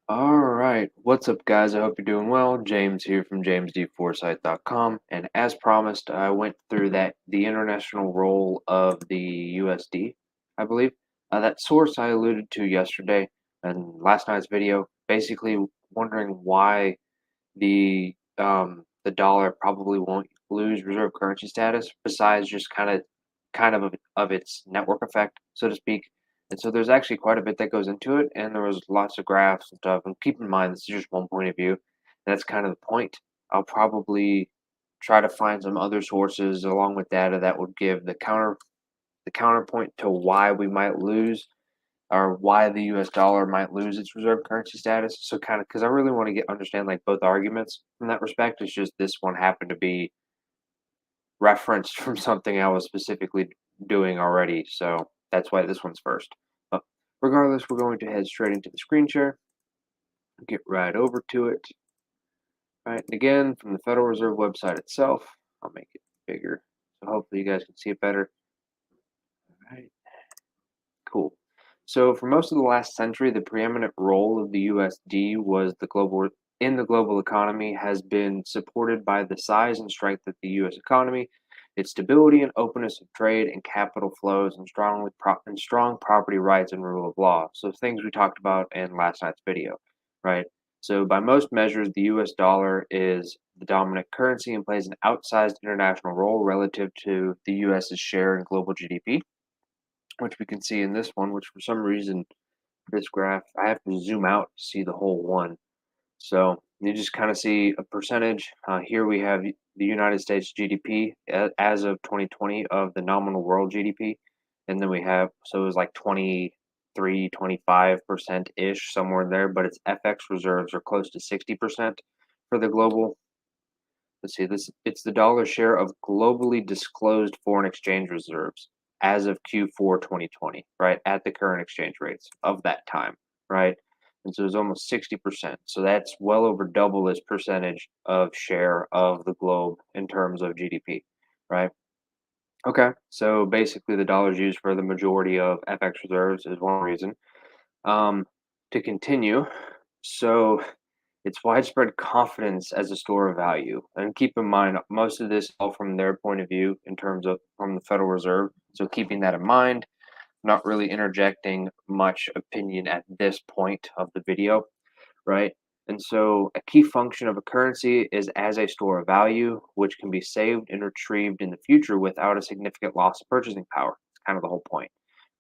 All right, what's up, guys? I hope you're doing well. James here from jamesdforsythe.com, and as promised, I went through the international role of the USD, I believe. That source I alluded to yesterday and last night's video, basically wondering why the dollar probably won't lose reserve currency status, besides just kind of its network effect, so to speak. And so there's actually quite a bit that goes into it, and there was lots of graphs and stuff. And keep in mind, this is just one point of view. And that's kind of the point. I'll probably try to find some other sources along with data that would give the counterpoint to why we might lose or why the US dollar might lose its reserve currency status. So kind of because I really want to get understand like both arguments from that respect. It's just this one happened to be referenced from something I was specifically doing already. So that's why this one's first. But regardless, we're going to head straight into the screen share. Get right over to it. Right, and again, from the Federal Reserve website itself, I'll make it bigger. So hopefully you guys can see it better. All right, cool. So for most of the last century, the preeminent role of the USD was the global economy has been supported by the size and strength of the US economy, its stability and openness of trade and capital flows, and strong property rights and rule of law. So things we talked about in last night's video, right? So by most measures, the US dollar is the dominant currency and plays an outsized international role relative to the US's share in global GDP, which we can see in this one, which for some reason, this graph, I have to zoom out to see the whole one. So you just kind of see a percentage. Here we have the United States GDP as of 2020 of the nominal world GDP. And then we have, so it was like 23, 25% ish, somewhere in there, but its FX reserves are close to 60% for the global. Let's see, it's the dollar share of globally disclosed foreign exchange reserves as of Q4 2020, right? At the current exchange rates of that time, right? And so it's almost 60%. So that's well over double this percentage of share of the globe in terms of GDP, right? Okay, so basically the dollar is used for the majority of FX reserves is one reason. To continue, so it's widespread confidence as a store of value. And keep in mind, most of this all from their point of view in terms of from the Federal Reserve. So keeping that in mind, not really interjecting much opinion at this point of the video, right? And so a key function of a currency is as a store of value, which can be saved and retrieved in the future without a significant loss of purchasing power. It's kind of the whole point,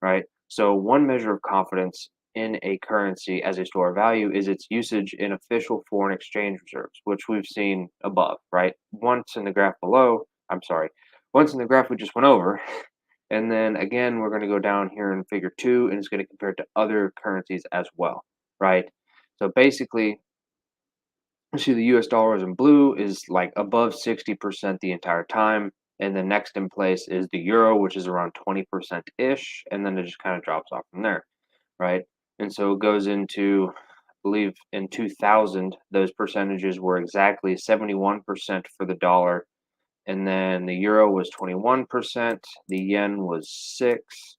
right? So one measure of confidence in a currency as a store of value is its usage in official foreign exchange reserves, which we've seen above, right? Once in the graph we just went over, and then again, we're going to go down here in figure two, and it's going to compare it to other currencies as well, right? So basically, you see the US dollar is in blue is like above 60% the entire time. And the next in place is the euro, which is around 20% ish. And then it just kind of drops off from there, right? And so it goes into, I believe in 2000, those percentages were exactly 71% for the dollar. And then the euro was 21%, the yen was 6,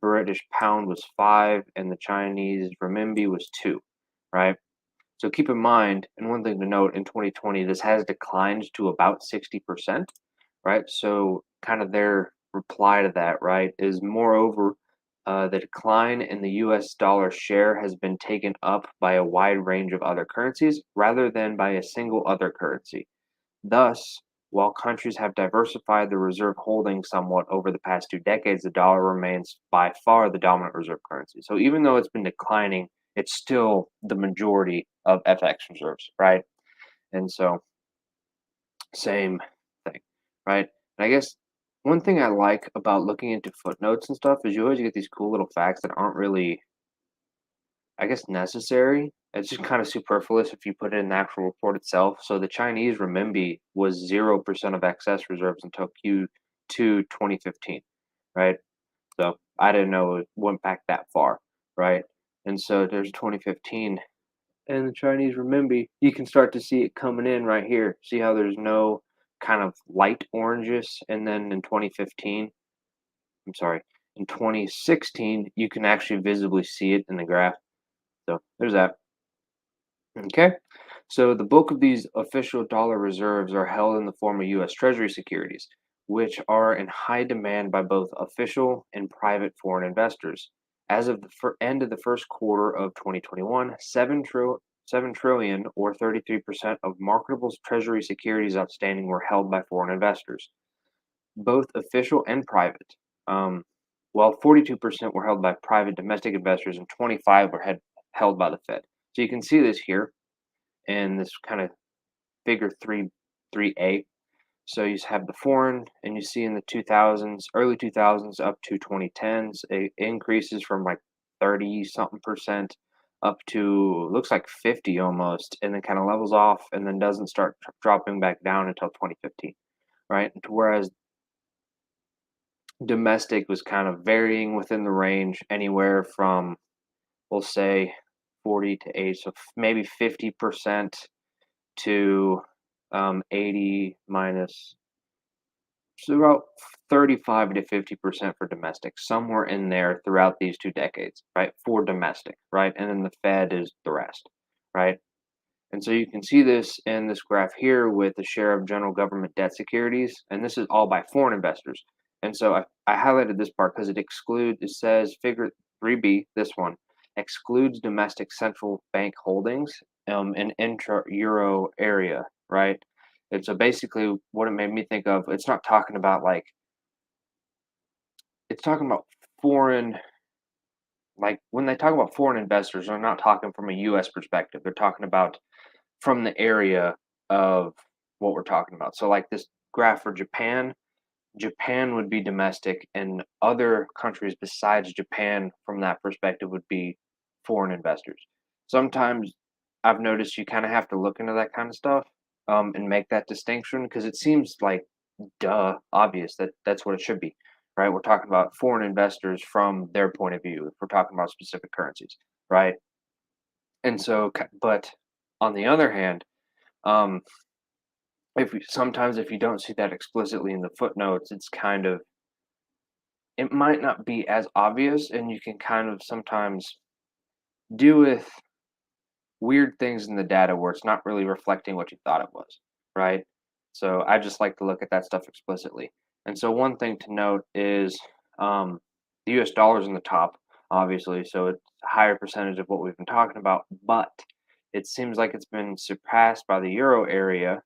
British pound was 5, and the Chinese renminbi was 2, right? So keep in mind, and one thing to note, in 2020, this has declined to about 60%, right? So kind of their reply to that, right, is moreover, the decline in the US dollar share has been taken up by a wide range of other currencies rather than by a single other currency. Thus, while countries have diversified their reserve holdings somewhat over the past 2 decades, the dollar remains by far the dominant reserve currency. So even though it's been declining, it's still the majority of FX reserves, right? And so, same thing, right? And I guess one thing I like about looking into footnotes and stuff is you always get these cool little facts that aren't really, I guess, necessary. It's just kind of superfluous if you put it in the actual report itself. So the Chinese renminbi was 0% of excess reserves until Q2 2015, right? So I didn't know it went back that far, right? And so there's 2015 and the Chinese renminbi, you can start to see it coming in right here. See how there's no kind of light oranges, and then in 2015, I'm sorry, in 2016, you can actually visibly see it in the graph. So there's that. Okay. So the bulk of these official dollar reserves are held in the form of U.S. Treasury securities, which are in high demand by both official and private foreign investors. As of the end of the first quarter of 2021, 7 trillion or 33% of marketable Treasury securities outstanding were held by foreign investors, both official and private. Um, while 42% were held by private domestic investors and 25 were held by the Fed. So you can see this here in this kind of figure 3A. So you have the foreign, and you see in the 2000s, early 2000s up to 2010s, it increases from like 30 something percent up to looks like 50 almost, and then kind of levels off and then doesn't start dropping back down until 2015, right? Whereas domestic was kind of varying within the range anywhere from, we'll say, 40 to 80, so maybe 50% to 80 minus, so about 35 to 50% for domestic, somewhere in there throughout these 2 decades, right? For domestic, right? And then the Fed is the rest, right? And so you can see this in this graph here with the share of general government debt securities, and this is all by foreign investors. And so I highlighted this part because it says figure 3B, this one, excludes domestic central bank holdings in intra-euro area, right? And so basically what it made me think of, it's not talking about like, it's talking about foreign, like when they talk about foreign investors, they're not talking from a US perspective. They're talking about from the area of what we're talking about. So, like this graph for Japan, Japan would be domestic, and other countries besides Japan, from that perspective, would be foreign investors. Sometimes I've noticed you kind of have to look into that kind of stuff and make that distinction because it seems like obvious that that's what it should be, right? We're talking about foreign investors from their point of view if we're talking about specific currencies, right? And so, but on the other hand, um, sometimes if you don't see that explicitly in the footnotes, it's kind of, it might not be as obvious, and you can kind of sometimes do with weird things in the data where it's not really reflecting what you thought it was, right? So I just like to look at that stuff explicitly. And so one thing to note is the U.S. dollar is in the top, obviously, so it's a higher percentage of what we've been talking about, but it seems like it's been surpassed by the euro area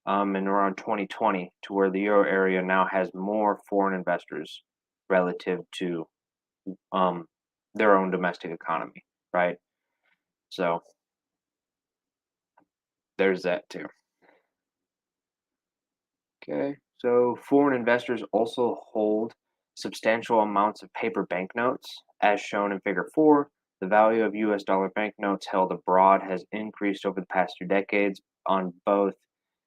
in around 2020, to where the euro area now has more foreign investors relative to um, their own domestic economy, right? So there's that too. Okay, so foreign investors also hold substantial amounts of paper banknotes. As shown in Figure 4, the value of US dollar banknotes held abroad has increased over the past 2 decades on both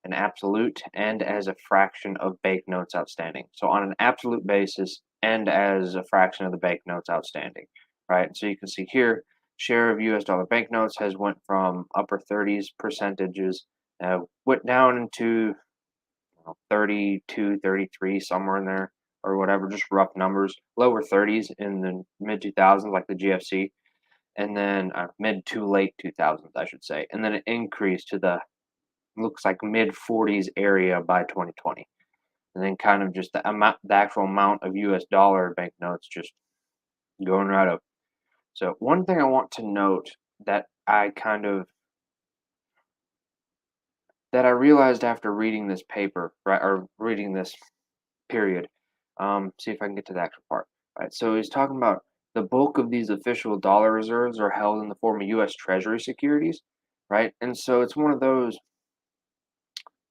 an absolute and as a fraction of banknotes outstanding. So on an absolute basis and as a fraction of the banknotes outstanding, right? So you can see here, share of US dollar banknotes has went from upper 30s percentages, went down into 32, 33, somewhere in there, or whatever, just rough numbers. Lower 30s in the mid 2000s, like the GFC, and then mid to late 2000s, I should say. And then it increased to the looks like mid 40s area by 2020. And then kind of just the actual amount of US dollar banknotes just going right up. So, one thing I want to note that that I realized after reading this paper, right, or reading this period. See if I can get to the actual part. Right. So he's talking about the bulk of these official dollar reserves are held in the form of U.S. Treasury securities, right? And so it's one of those.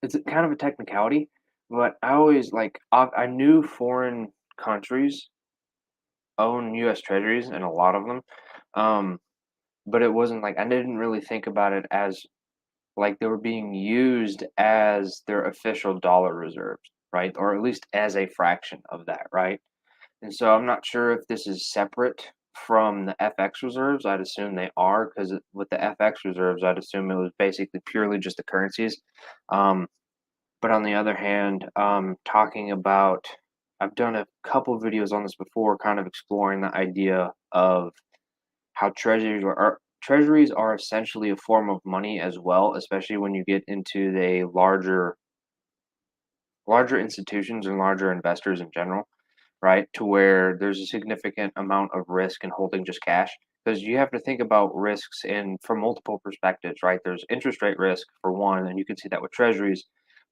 It's kind of a technicality, but I always like. I knew foreign countries own U.S. Treasuries, and a lot of them, um, but it wasn't like I didn't really think about it as like they were being used as their official dollar reserves, right? Or at least as a fraction of that, right? And so I'm not sure if this is separate from the FX reserves. I'd assume they are because with the FX reserves, I'd assume it was basically purely just the currencies. Um, but on the other hand, talking about, I've done a couple videos on this before, kind of exploring the idea of how treasuries treasuries are essentially a form of money as well, especially when you get into the larger institutions and larger investors in general, right? To where there's a significant amount of risk in holding just cash because you have to think about risks in from multiple perspectives, right? There's interest rate risk for one, and you can see that with treasuries,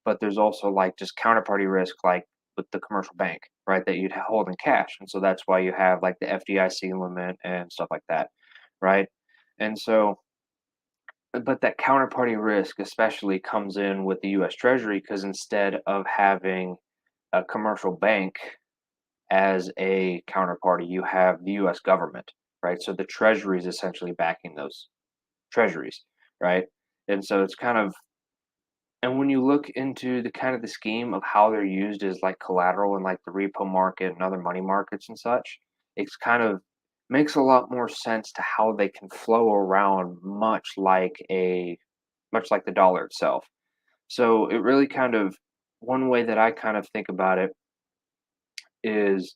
but there's also like just counterparty risk, like with the commercial bank, right? That you'd hold in cash, and so that's why you have like the FDIC limit and stuff like that, right? And so, but that counterparty risk especially comes in with the U.S. Treasury because instead of having a commercial bank as a counterparty, you have the US government, right? So the treasury is essentially backing those treasuries, right? And so it's kind of, and when you look into the kind of the scheme of how they're used as like collateral in like the repo market and other money markets and such, it's kind of makes a lot more sense to how they can flow around much like the dollar itself. So it really kind of one way that I kind of think about it is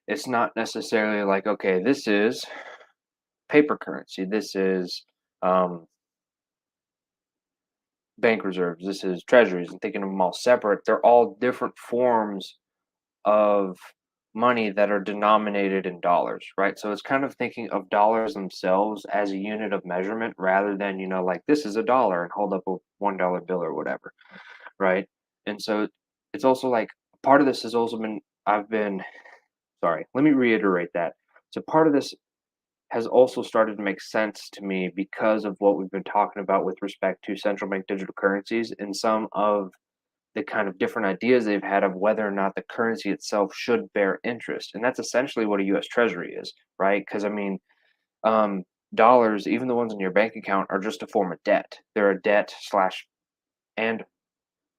it's not necessarily like, okay, this is paper currency, this is um, bank reserves, this is treasuries, and thinking of them all separate. They're all different forms of money that are denominated in dollars, right? So it's kind of thinking of dollars themselves as a unit of measurement rather than, like this is a dollar and hold up a $1 bill or whatever, right? And so it's also like part of this has also been, sorry, let me reiterate that. So part of this has also started to make sense to me because of what we've been talking about with respect to central bank digital currencies and some of the kind of different ideas they've had of whether or not the currency itself should bear interest. And that's essentially what a US Treasury is, right? Because, I mean, um, dollars, even the ones in your bank account, are just a form of debt. They're a debt slash and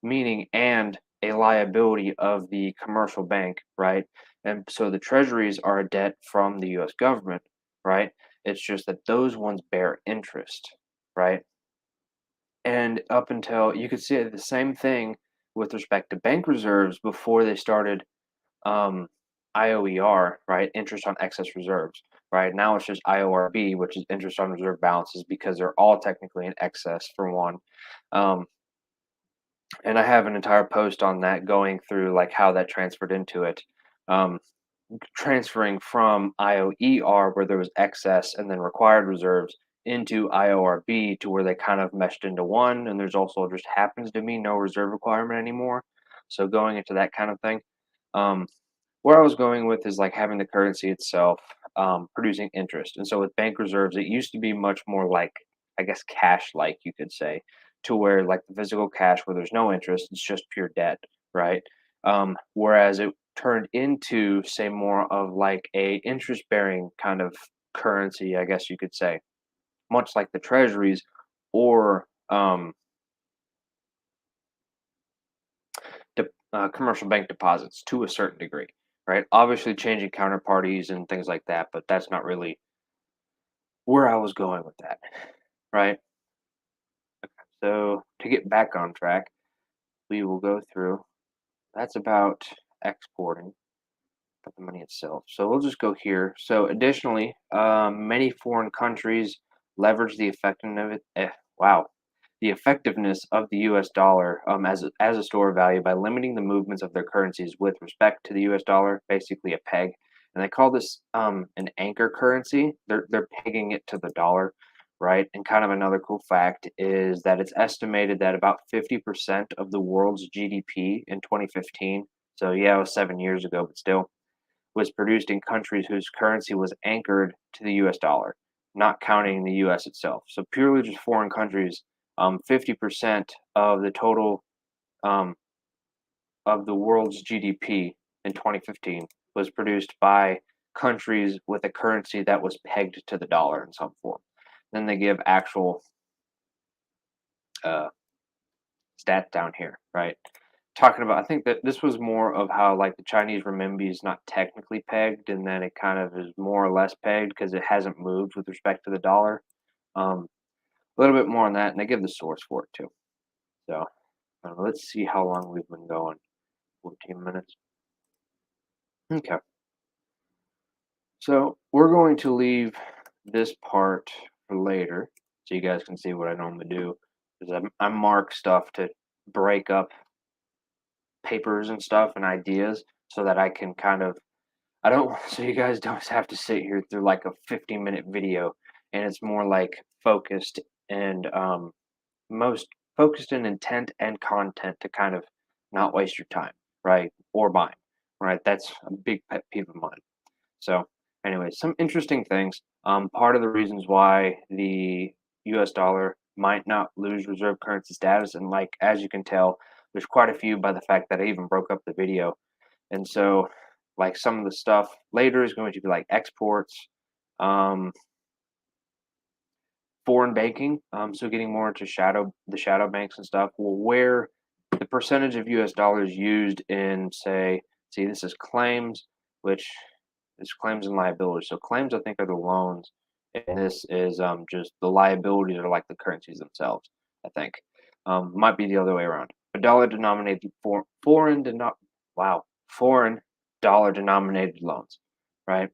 meaning and a liability of the commercial bank, right? And so the treasuries are a debt from the US government, right? It's just that those ones bear interest, right? And up until you could see the same thing with respect to bank reserves before they started um, IOER, right? Interest on excess reserves, right? Now it's just IORB, which is interest on reserve balances because they're all technically in excess for one. Um, and I have an entire post on that going through like how that transferred into it. Um, Transferring from IOER where there was excess and then required reserves into IORB to where they kind of meshed into one, and there's also just happens to be no reserve requirement anymore. So going into that kind of thing. Um, where I was going with is like having the currency itself producing interest. And so with bank reserves, it used to be much more like, I guess, cash like, you could say, to where like the physical cash where there's no interest, it's just pure debt, right? Whereas it turned into, say, more of like a interest bearing kind of currency, I guess you could say, much like the treasuries or commercial bank deposits to a certain degree, right? Obviously, changing counterparties and things like that, but that's not really where I was going with that, right? So to get back on track, we will go through. That's about exporting, but the money itself. So we'll just go here. So additionally, many foreign countries leverage the effectiveness. Wow, the effectiveness of the U.S. dollar as a store of value by limiting the movements of their currencies with respect to the U.S. dollar, basically a peg. And they call this an anchor currency. They're pegging it to the dollar, right? And kind of another cool fact is that it's estimated that about 50% of the world's GDP in 2015. So yeah, it was 7 years ago, but still was produced in countries whose currency was anchored to the US dollar, not counting the US itself. So purely just foreign countries, 50% of the total um, of the world's GDP in 2015 was produced by countries with a currency that was pegged to the dollar in some form. Then they give actual uh, stats down here, right? Talking about, I think that this was more of how like the Chinese renminbi is not technically pegged, and then it kind of is more or less pegged because it hasn't moved with respect to the dollar. A little bit more on that, and they give the source for it too. So let's see how long we've been going. 14 minutes. Okay. So we're going to leave this part for later, so you guys can see what I normally do. Is I mark stuff to break up papers and stuff and ideas so that I can kind of I don't so you guys don't have to sit here through like a 50-minute video, and it's more like focused and most focused in intent and content to kind of not waste your time, right? Or mine, right? That's a big pet peeve of mine. So, anyways, some interesting things. Part of the reasons why the U.S. dollar might not lose reserve currency status, and like as you can tell, there's quite a few by the fact that I even broke up the video. And so, like some of the stuff later is going to be like exports, um, foreign banking. So getting more into the shadow banks and stuff. Well, where the percentage of U.S. dollars used in, say, see, this is claims, which is claims and liabilities. So claims, I think, are the loans, and this is just the liabilities are like the currencies themselves. I think might be the other way around. A dollar denominated foreign dollar denominated loans, right?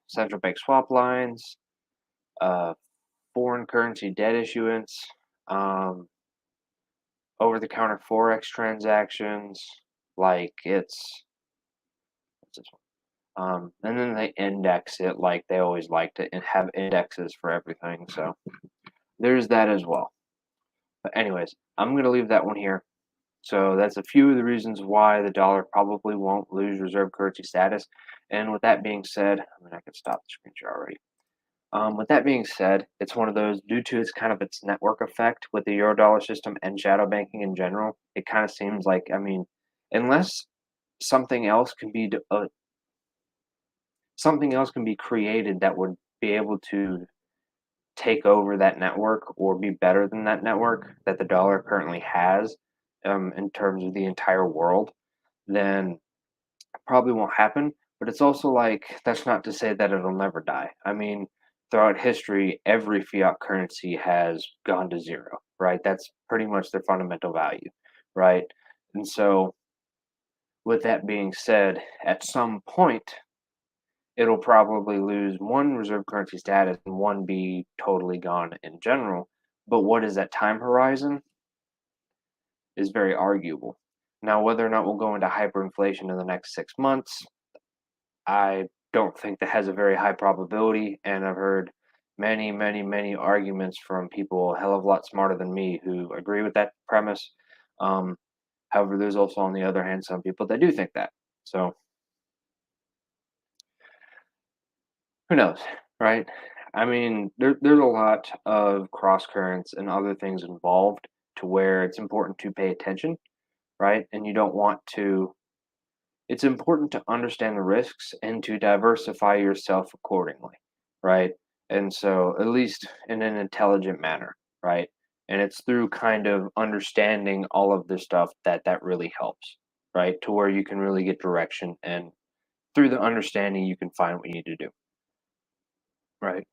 Central bank swap lines, uh, foreign currency debt issuance, um, over the counter forex transactions, like it's what's this one? And then they index it like they always like to have indexes for everything. So there's that as well. But anyways, I'm going to leave that one here. So that's a few of the reasons why the dollar probably won't lose reserve currency status. And with that being said, I mean, I can stop the screen share already. With that being said, it's one of those due to its network effect with the Eurodollar system and shadow banking in general. It kind of seems like, I mean, unless something else can be something else can be created that would be able to take over that network or be better than that network that the dollar currently has, in terms of the entire world, then probably won't happen. But it's also like that's not to say that it'll never die. I mean, throughout history, every fiat currency has gone to zero, right? That's pretty much their fundamental value, right? And so, with that being said, at some point, it'll probably lose one reserve currency status and one be totally gone in general. But what is that time horizon is very arguable. Now, whether or not we'll go into hyperinflation in the next 6 months, I don't think that has a very high probability. And I've heard many, many, many arguments from people a hell of a lot smarter than me who agree with that premise. Um, However, there's also, on the other hand, some people that do think that. So, who knows, right? I mean, there's a lot of cross currents and other things involved to where it's important to pay attention, right? And you don't want to, it's important to understand the risks and to diversify yourself accordingly, right? And so, at least in an intelligent manner, right? And it's through kind of understanding all of this stuff that really helps, right? To where you can really get direction, and through the understanding, you can find what you need to do, right?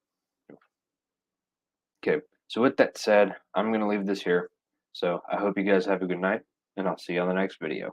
Okay, so with that said, I'm going to leave this here. So I hope you guys have a good night, and I'll see you on the next video.